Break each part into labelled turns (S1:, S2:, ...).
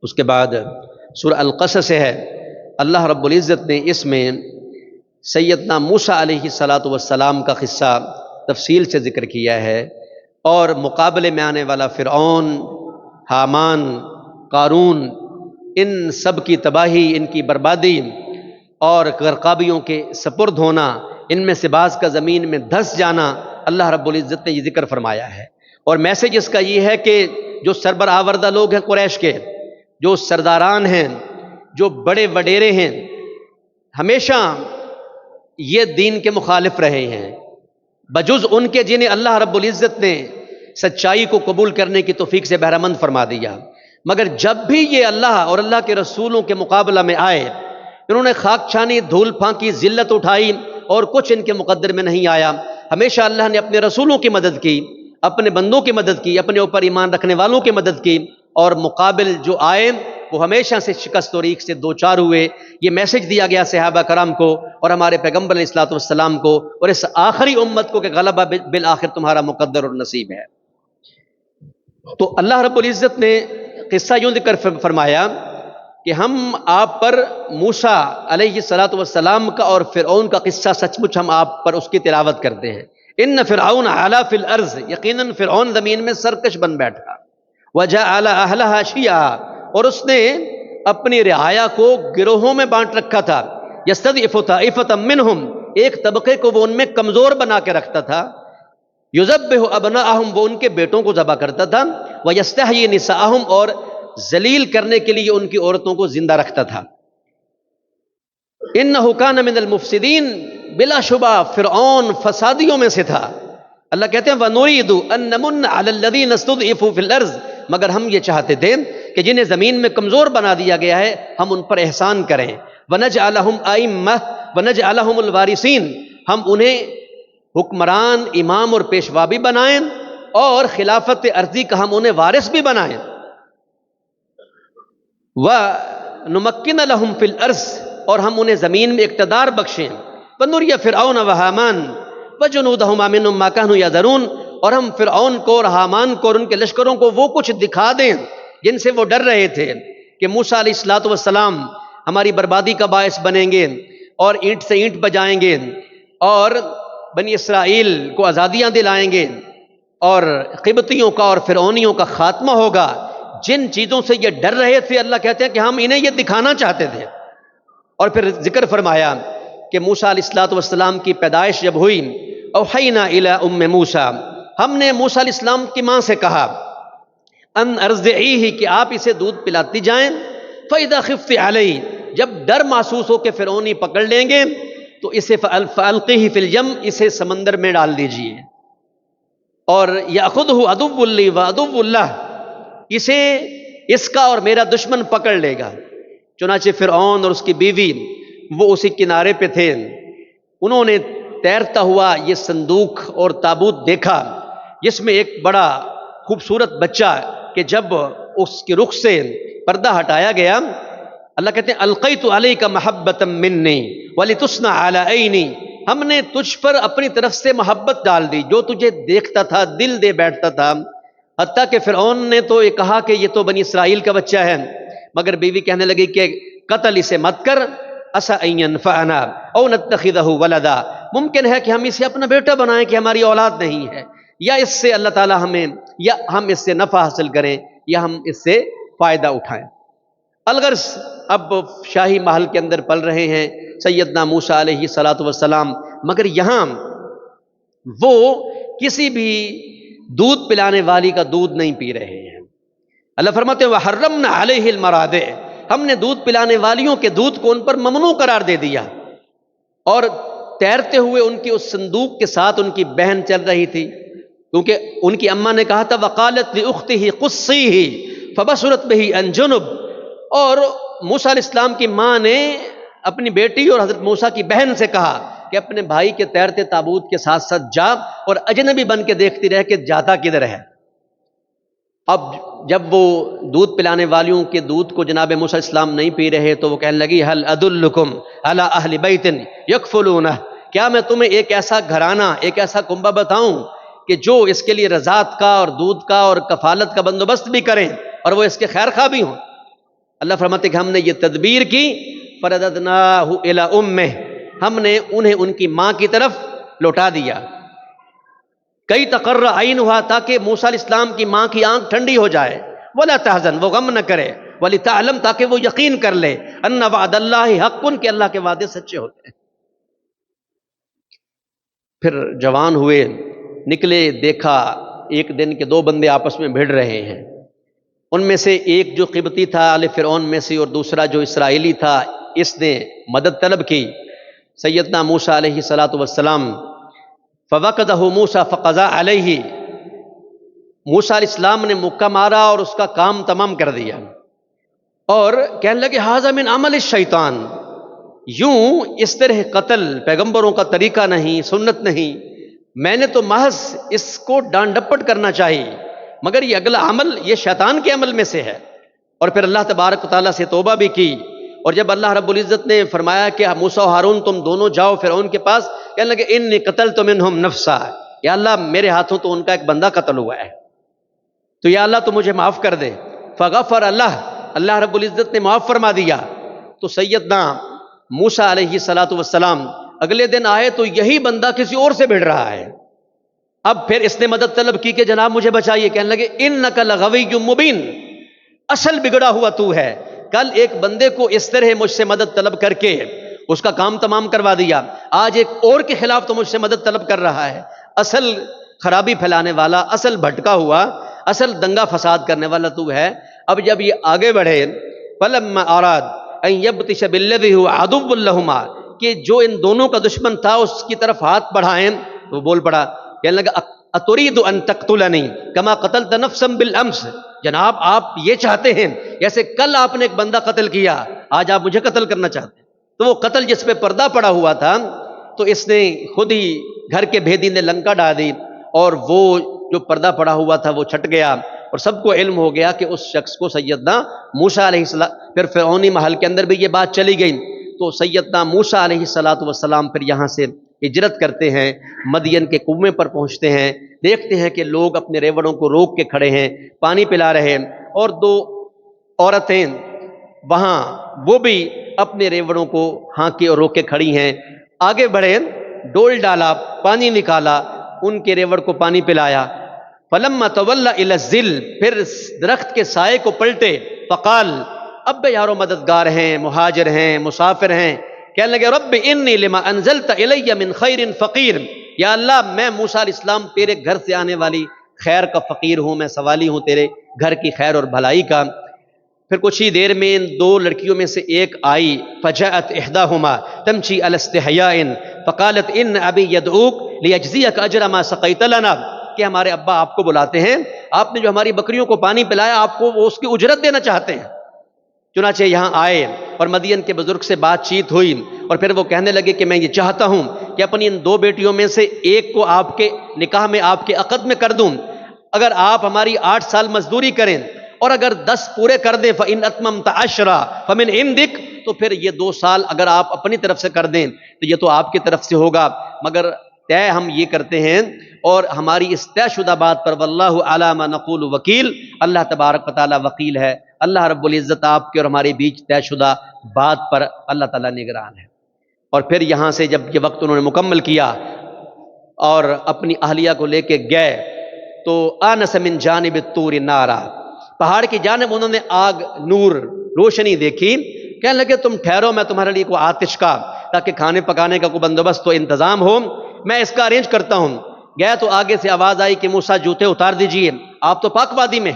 S1: اس کے بعد سورہ القصص ہے، اللہ رب العزت نے اس میں سیدنا موسیٰ علیہ السلام کا قصہ تفصیل سے ذکر کیا ہے، اور مقابلے میں آنے والا فرعون، حامان، قارون، ان سب کی تباہی، ان کی بربادی اور غرقابیوں کے سپرد ہونا، ان میں سے بعض کا زمین میں دھس جانا، اللہ رب العزت نے یہ ذکر فرمایا ہے۔ اور میسج اس کا یہ ہے کہ جو سربراہ لوگ ہیں قریش کے، جو سرداران ہیں، جو بڑے وڈیرے ہیں، ہمیشہ یہ دین کے مخالف رہے ہیں، بجز ان کے جنہیں اللہ رب العزت نے سچائی کو قبول کرنے کی توفیق سے بہرمند فرما دیا۔ مگر جب بھی یہ اللہ اور اللہ کے رسولوں کے مقابلہ میں آئے، انہوں نے خاک چھانی، دھول پھانکی، ذلت اٹھائی، اور کچھ ان کے مقدر میں نہیں آیا۔ ہمیشہ اللہ نے اپنے رسولوں کی مدد کی، اپنے بندوں کی مدد کی، اپنے اوپر ایمان رکھنے والوں کی مدد کی، اور مقابل جو آئے وہ ہمیشہ سے شکست و ریگ سے دوچار ہوئے۔ یہ میسج دیا گیا صحابہ کرام کو اور ہمارے پیغمبر علیہ السلام کو اور اس آخری امت کو کہ غلبہ بالآخر تمہارا مقدر اور نصیب ہے۔ تو اللہ رب العزت نے قصہ یوں ذکر فرمایا کہ ہم آپ پر موسیٰ علیہ السلام کا اور فرعون کا قصہ سچ مچ ہم آپ پر اس کی تلاوت کرتے ہیں۔ ان فرعون علا فی الارض، یقیناً فرعون زمین میں سرکش بن بیٹھا، وجعل اہلہا شیعا، اور اس نے اپنی رعایا کو گروہوں میں بانٹ رکھا تھا، یستضعف طائفۃ منہم، ایک طبقے کو وہ ان میں کمزور بنا کے رکھتا تھا، یذبح ابناءہم، وہ ان کے بیٹوں کو ذبح کرتا تھا، ویستحیی نساءہم، اور ذلیل کرنے کے لیے ان کی عورتوں کو زندہ رکھتا تھا۔ انہ کان من المفسدین، بلا شبہ فرعون فسادیوں میں سے تھا۔ اللہ کہتے ہیں وَنُرِيدُ أَن نَّمُنَّ عَلَى الَّذِينَ اسْتُضْعِفُوا فِي الْأَرْضِ، مگر ہم یہ چاہتے تھے کہ جنہیں زمین میں کمزور بنا دیا گیا ہے ہم ان پر احسان کریں۔ وَنَجْعَلَهُمْ أَئِمَّةً وَنَجْعَلَهُمُ الْوَارِثِينَ، ہم انہیں حکمران، امام اور پیشوا بھی بنائیں، اور خلافت ارضی کا ہم انہیں وارث بھی بنائیں۔ وَنُمَكِّنَ لَهُمْ فِي الْأَرْضِ، اور ہم انہیں زمین میں اقتدار بخشیں۔ وَنُرِيَ فِرْعَوْنَ وَحَامَانَ وَجُنُودَهُمَا مِنْهُمْ مَا كَانُوا يَحْذَرُونَ، اور ہم فرعون کو اور حامان کو اور ان کے لشکروں کو وہ کچھ دکھا دیں جن سے وہ ڈر رہے تھے کہ موسیٰ علیہ السلام ہماری بربادی کا باعث بنیں گے اور اینٹ سے اینٹ بجائیں گے اور بنی اسرائیل کو آزادیاں دلائیں گے اور قبطیوں کا اور فرعونیوں کا خاتمہ ہوگا۔ جن چیزوں سے یہ ڈر رہے تھے اللہ کہتے ہیں کہ ہم انہیں یہ دکھانا چاہتے تھے۔ اور پھر ذکر فرمایا کہ موسیٰ علیہ السلام کی پیدائش جب ہوئی، اوحینا الی ام موسیٰ، ہم نے موسیٰ علیہ السلام کی ماں سے کہا ان ارضعیہ، کہ آپ اسے دودھ پلاتی جائیں، فاذا خفت علیہ، جب ڈر محسوس ہو کہ فرعونی پکڑ لیں گے تو اسے فالقیہ فی الیم، اسے سمندر میں ڈال دیجئے، اور یاخذہ عدو لی وعدو اللہ، اسے اس کا اور میرا دشمن پکڑ لے گا۔ چنانچہ فرعون اور اس کی بیوی وہ اسی کنارے پہ تھے، انہوں نے تیرتا ہوا یہ صندوق اور تابوت دیکھا جس میں ایک بڑا خوبصورت بچہ، کہ جب اس کے رخ سے پردہ ہٹایا گیا، اللہ کہتے ہیں القیت علیک محبۃ منی ولتصنع علی عینی، ہم نے تجھ پر اپنی طرف سے محبت ڈال دی، جو تجھے دیکھتا تھا دل دے بیٹھتا تھا۔ حتیٰ کہ فرعون نے تو یہ کہا کہ یہ تو بنی اسرائیل کا بچہ ہے، مگر بیوی کہنے لگی کہ قتل اسے مت کر، عسى ان ينفعنا او نتخذه ولدا، ممکن ہے کہ ہم اسے اپنا بیٹا بنائیں کہ ہماری اولاد نہیں ہے، یا اس سے اللہ تعالی ہمیں، یا ہم اس سے نفع حاصل کریں یا ہم اس سے فائدہ اٹھائیں۔ الغرض اب شاہی محل کے اندر پل رہے ہیں سیدنا موسیٰ علیہ السلام، مگر یہاں وہ کسی بھی دودھ پلانے والی کا دودھ نہیں پی رہے ہیں۔ اللہ فرماتے ہیں وحرمنا علیہ المراضع، ہم نے دودھ پلانے والیوں کے دودھ کو ان پر ممنوع قرار دے دیا، اور تیرتے ہوئے ان کی اس صندوق کے ساتھ ان کی بہن چل رہی تھی، کیونکہ ان کی اماں نے کہا تھا وقالت لاختہ قصیہ فبصرت بہ عن جنب، اور موسیٰ علیہ السلام کی ماں نے اپنی بیٹی اور حضرت موسیٰ کی بہن سے کہا کہ اپنے بھائی کے تیرتے تابوت کے ساتھ ساتھ جا اور اجنبی بن کے دیکھتی رہ کہ جاتا کدھر ہے۔ اب جب وہ دودھ پلانے والیوں کے دودھ کو جناب موسیٰ علیہ السلام نہیں پی رہے تو وہ کہنے لگی هل ادلکم علی اہل بیت یکفلونہ، کیا میں تمہیں ایک ایسا گھرانہ، ایک ایسا کنبہ بتاؤں کہ جو اس کے لیے رضاعت کا اور دودھ کا اور کفالت کا بندوبست بھی کریں اور وہ اس کے خیر خواہ بھی ہوں۔ اللہ فرماتے کہ ہم نے یہ تدبیر کی، فرددناہ الی امہ، ہم نے انہیں ان کی ماں کی طرف لوٹا دیا، کئی تقر عینھا، تاکہ موسیٰ علیہ السلام کی ماں کی آنکھ ٹھنڈی ہو جائے، ولا تحزن، وہ غم نہ کرے، ولتعلم، تاکہ وہ یقین کر لے، ان وعد اللہ حق، کہ اللہ کے وعدے سچے ہوتے ہیں۔ پھر جوان ہوئے، نکلے، دیکھا ایک دن کے دو بندے آپس میں بھیڑ رہے ہیں، ان میں سے ایک جو قبطی تھا آل فرعون میں سے، اور دوسرا جو اسرائیلی تھا، اس نے مدد طلب کی سیدنا موسیٰ علیہ السلام، فوقدہ موسیٰ فقضا علیہ، موسیٰ علیہ السلام نے مکہ مارا اور اس کا کام تمام کر دیا، اور کہنے لگے ھذا من عمل الشیطان، یوں اس طرح قتل پیغمبروں کا طریقہ نہیں، سنت نہیں، میں نے تو محض اس کو ڈانٹ ڈپٹ کرنا چاہیے، مگر یہ اگلا عمل یہ شیطان کے عمل میں سے ہے۔ اور پھر اللہ تبارک و تعالیٰ سے توبہ بھی کی، اور جب اللہ رب العزت نے فرمایا کہ موسیٰ و ہارون تم دونوں جاؤ فرعون کے پاس، کہنے لگے انی قتلت منہم نفسا، یا اللہ میرے ہاتھوں تو ان کا ایک بندہ قتل ہوا ہے، تو یا اللہ تو مجھے معاف کر دے، فغفر اللہ رب العزت نے معاف فرما دیا۔ تو سیدنا موسیٰ علیہ السلام اگلے دن آئے تو یہی بندہ کسی اور سے بھیڑ رہا ہے، اب پھر اس نے مدد طلب کی کہ جناب مجھے بچائیے، کہنے لگے انک لغوی مبین، اصل بگڑا ہوا تو ہے، کل ایک بندے کو اس طرح مجھ سے مدد طلب کر کے اس کا کام تمام کروا دیا، آج ایک اور کے خلاف تو مجھ سے مدد طلب کر رہا ہے، اصل خرابی پھیلانے والا، اصل بھٹکا ہوا، اصل دنگا فساد کرنے والا تو ہے۔ اب جب یہ آگے بڑھے، فلما اراد ان یبطش بالذی هو عدو لہما، کہ جو ان دونوں کا دشمن تھا اس کی طرف ہاتھ بڑھائیں، تو بول پڑا، کہنے لگا اتريد ان تقتلنی کما قتلت نفسا بالامس، جناب آپ یہ چاہتے ہیں جیسے کل آپ نے ایک بندہ قتل کیا، آج آپ مجھے قتل کرنا چاہتے ہیں۔ تو وہ قتل جس پہ پردہ پڑا ہوا تھا، تو اس نے خود ہی گھر کے بھیدی نے لنکا ڈال دی، اور وہ جو پردہ پڑا ہوا تھا وہ چھٹ گیا، اور سب کو علم ہو گیا کہ اس شخص کو سیدنا موسیٰ علیہ السلام، پھر فرعونی محل کے اندر بھی یہ بات چلی گئی، تو سیدنا موسیٰ علیہ السلام پھر یہاں سے ہجرت کرتے ہیں، مدین کے کنویں پر پہنچتے ہیں، دیکھتے ہیں کہ لوگ اپنے ریوڑوں کو روک کے کھڑے ہیں، پانی پلا رہے ہیں، اور دو عورتیں وہاں وہ بھی اپنے ریوڑوں کو ہانکے اور روک کے کھڑی ہیں، آگے بڑھے، ڈول ڈالا، پانی نکالا، ان کے ریوڑ کو پانی پلایا، فلما تولی الی الظل، پھر درخت کے سائے کو پلٹے، فقال، اب یارو مددگار ہیں، مہاجر ہیں، مسافر ہیں، کہنے لگے رب انی لما انزلت الی من خیر فقیر، یا اللہ میں موسیٰ علیہ السلام تیرے گھر سے آنے والی خیر کا فقیر ہوں، میں سوالی ہوں تیرے گھر کی خیر اور بھلائی کا۔ پھر کچھ ہی دیر میں ان دو لڑکیوں میں سے ایک آئی، فجاءت احداہما تمشی علی استحیاء فقالت ان ابی یدعوک لیجزیک اجر ما سقیت لنا، کہ ہمارے ابا آپ کو بلاتے ہیں، آپ نے جو ہماری بکریوں کو پانی پلایا آپ کو وہ اس کی اجرت دینا چاہتے ہیں۔ چنانچہ یہاں آئے اور مدین کے بزرگ سے بات چیت ہوئی، اور پھر وہ کہنے لگے کہ میں یہ چاہتا ہوں کہ اپنی ان دو بیٹیوں میں سے ایک کو آپ کے نکاح میں، آپ کے عقد میں کر دوں، اگر آپ ہماری 8 سال مزدوری کریں، اور اگر 10 پورے کر دیں، فَإِنْ أَتْمَمْتَ عَشْرًا فَمِنْ عِنْدِكَ، تو پھر یہ 2 سال اگر آپ اپنی طرف سے کر دیں تو یہ تو آپ کی طرف سے ہوگا، مگر طے ہم یہ کرتے ہیں، اور ہماری اس طے شدہ بات پر واللہ علی ما نقول وکیل، اللہ تبارک و تعالی وکیل ہے، اللہ رب العزت آپ کے اور ہمارے بیچ طے شدہ بات پر اللہ تعالیٰ نگران ہے۔ اور پھر یہاں سے جب یہ وقت انہوں نے مکمل کیا اور اپنی اہلیہ کو لے کے گئے، تو آنس من جانب الطور نارا، پہاڑ کی جانب انہوں نے آگ، نور، روشنی دیکھی، کہنے لگے تم ٹھہرو، میں تمہارے لیے کوئی آتش کا، تاکہ کھانے پکانے کا کوئی بندوبست تو انتظام ہو، میں اس کا ارینج کرتا ہوں۔ گئے تو آگے سے آواز آئی کہ موسیٰ جوتے اتار دیجئے، آپ تو پاک وادی میں۔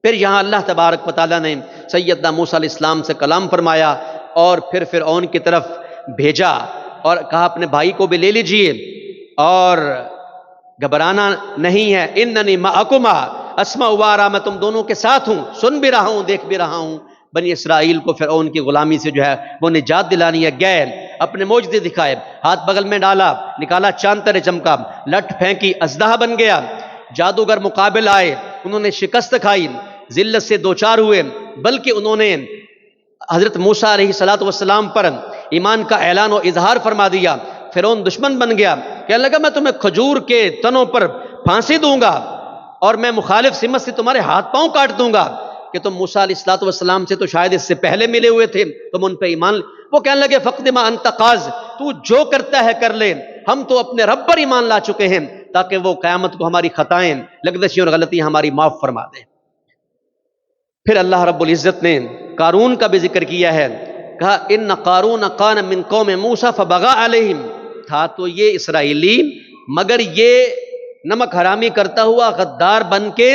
S1: پھر یہاں اللہ تبارک و تعالیٰ نے سیدنا موسیٰ علیہ السلام سے کلام فرمایا، اور پھر فرعون کی طرف بھیجا اور کہا اپنے بھائی کو بھی لے لیجئے، اور گھبرانا نہیں ہے، اننی معکما اسمع وارا، میں تم دونوں کے ساتھ ہوں، سن بھی رہا ہوں، دیکھ بھی رہا ہوں۔ بنی اسرائیل کو فرعون کی غلامی سے جو ہے وہ نجات دلانی ہے۔ گئے، اپنے معجزے دکھائے، ہاتھ بغل میں ڈالا، نکالا چاند طرح چمکا، لٹ پھینکی، اژدہا بن گیا، جادوگر مقابل آئے، انہوں نے شکست کھائی، ذلت سے دوچار ہوئے، بلکہ انہوں نے حضرت موسیٰ علیہ السلام پر ایمان کا اعلان و اظہار فرما دیا۔ فرعون دشمن بن گیا، کہنے لگا میں تمہیں کھجور کے تنوں پر پھانسی دوں گا، اور میں مخالف سمت سے تمہارے ہاتھ پاؤں کاٹ دوں گا۔ کہ تم موسیٰ علیہ الصلوۃ والسلام سے تو شاید اس سے پہلے ملے ہوئے تھے، تم ان پہ ایمان وہ کہنے لگے فقد ما انت قاض، تو جو کرتا ہے کر لے، ہم تو اپنے رب پر ایمان لا چکے ہیں تاکہ وہ قیامت کو ہماری خطائیں، لغزشیں اور غلطیاں ہماری معاف فرما دیں۔ پھر اللہ رب العزت نے قارون کا بھی ذکر کیا ہے، کہا ان قارون کان من قوم موسیٰ فبغى علیہم، تھا تو یہ اسرائیلی مگر یہ نمک حرامی کرتا ہوا غدار بن کے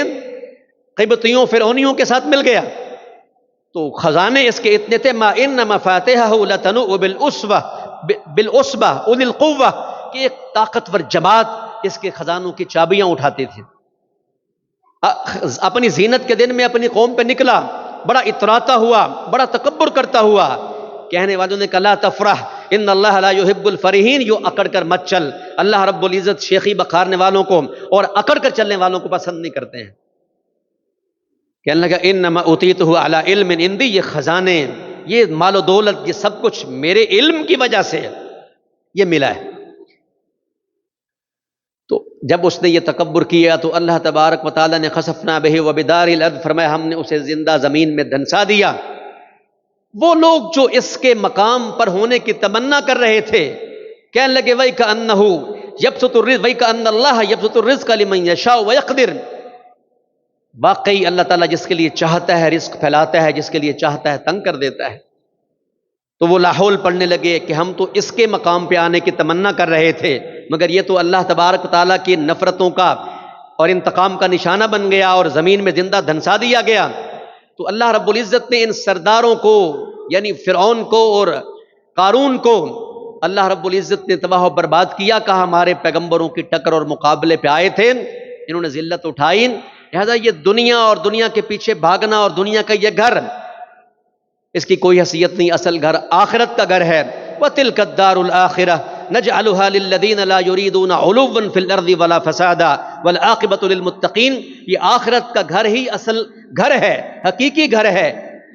S1: قبطیوں فرعونیوں کے ساتھ مل گیا، تو خزانے اس کے اتنے تھے، ما ان مفاتحہ لتنوء بالعصبہ اولی القوہ، کہ ایک طاقتور جماعت اس کے خزانوں کی چابیاں اٹھاتے تھے۔ اپنی زینت کے دن میں اپنی قوم پہ نکلا، بڑا اتراتا ہوا، بڑا تکبر کرتا ہوا، کہنے والوں نے کہا لا تفرح ان اللہ لا يحب الفرحین، یوں اکڑ کر مت چل، اللہ رب العزت شیخی بخارنے والوں کو اور اکڑ کر چلنے والوں کو پسند نہیں کرتے ہیں۔ کہنے لگا انما اوتیتہ علی علم عندی، یہ خزانے، یہ مال و دولت، یہ سب کچھ میرے علم کی وجہ سے یہ ملا ہے۔ تو جب اس نے یہ تکبر کیا تو اللہ تبارک و تعالیٰ نے خسفنا بہ وبدار الارض، فرمایا ہم نے اسے زندہ زمین میں دھنسا دیا۔ وہ لوگ جو اس کے مقام پر ہونے کی تمنا کر رہے تھے کہنے لگے وَيْكَأَنَّهُ يَبْسُطُ الرِّزْقَ وَيْكَأَنَّ اللَّهَ يَبْسُطُ الرِّزْقَ لِمَن يَشَاءُ وَيَقْدِرُ، واقعی اللہ تعالیٰ جس کے لیے چاہتا ہے رزق پھیلاتا ہے، جس کے لیے چاہتا ہے تنگ کر دیتا ہے۔ تو وہ لاحول پڑھنے لگے کہ ہم تو اس کے مقام پہ آنے کی تمنا کر رہے تھے، مگر یہ تو اللہ تبارک تعالیٰ کی نفرتوں کا اور انتقام کا نشانہ بن گیا اور زمین میں زندہ دھنسا دیا گیا۔ تو اللہ رب العزت نے ان سرداروں کو یعنی فرعون کو اور قارون کو اللہ رب العزت نے تباہ و برباد کیا، کہا ہمارے پیغمبروں کی ٹکر اور مقابلے پہ آئے تھے، انہوں نے ذلت اٹھائی، لہذا یہ دنیا اور دنیا کے پیچھے بھاگنا اور دنیا کا یہ گھر، اس کی کوئی حیثیت نہیں، اصل گھر آخرت کا گھر ہے۔ وَتِلْكَ الدَّارُ الْآخِرَةُ نَجْعَلُهَا لِلَّذِينَ لَا يُرِيدُونَ عُلُوًّا فِي الْأَرْضِ وَلَا فَسَادًا وَالْعَاقِبَةُ لِلْمُتَّقِينَ، یہ آخرت کا گھر ہی اصل گھر ہے، حقیقی گھر ہے،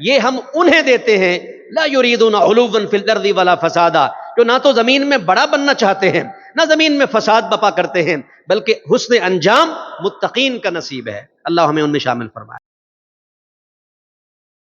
S1: یہ ہم انہیں دیتے ہیں لا يريدون علوا في الارض ولا فسادا، جو نہ تو زمین میں بڑا بننا چاہتے ہیں نہ زمین میں فساد بپا کرتے ہیں، بلکہ حسن انجام متقین کا نصیب ہے۔ اللہ ہمیں ان میں شامل فرمائے۔